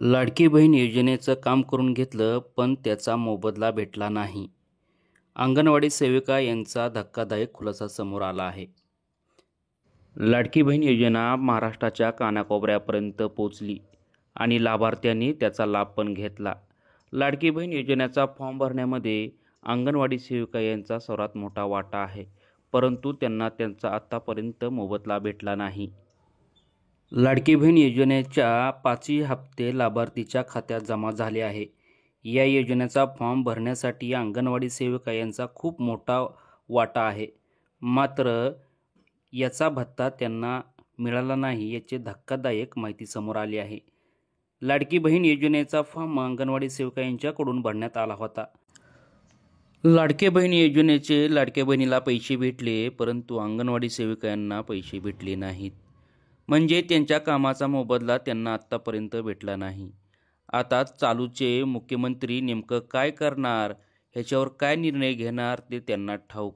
लाडकी बहीण योजनेचं काम करून घेतलं, पण त्याचा मोबदला भेटला नाही. अंगणवाडी सेविका यांचा धक्कादायक खुलासा समोर आला आहे. लाडकी बहीण योजना महाराष्ट्राच्या कानाकोपऱ्यापर्यंत पोहोचली आणि लाभार्थ्यांनी त्याचा लाभ पण घेतला. लाडकी बहीण योजनेचा फॉर्म भरण्यामध्ये अंगणवाडी सेविका यांचा सर्वात मोठा वाटा आहे, परंतु त्यांना त्यांचा आत्तापर्यंत मोबदला भेटला नाही. लाडकी बहीण योजनेच्या 5ही हप्ते लाभार्थीच्या खात्यात जमा झाले आहे. या योजनेचा फॉर्म भरण्यासाठी अंगणवाडी सेविका यांचा खूप मोठा वाटा आहे. मात्र याचा भत्ता त्यांना मिळाला नाही, याची धक्कादायक माहिती समोर आली आहे. लाडकी बहीण योजनेचा फॉर्म अंगणवाडी सेविका यांच्याकडून भरण्यात आला होता. लाडकी बहीण योजनेचे लाडक्या बहिणीला पैसे भेटले, परंतु अंगणवाडी सेविका यांना पैसे भेटले नाहीत. म्हणजे त्यांच्या कामाचा मोबदला त्यांना आत्तापर्यंत भेटला नाही. आता चालूचे मुख्यमंत्री नेमकं काय करणार, ह्याच्यावर काय निर्णय घेणार ते त्यांना ठाऊक.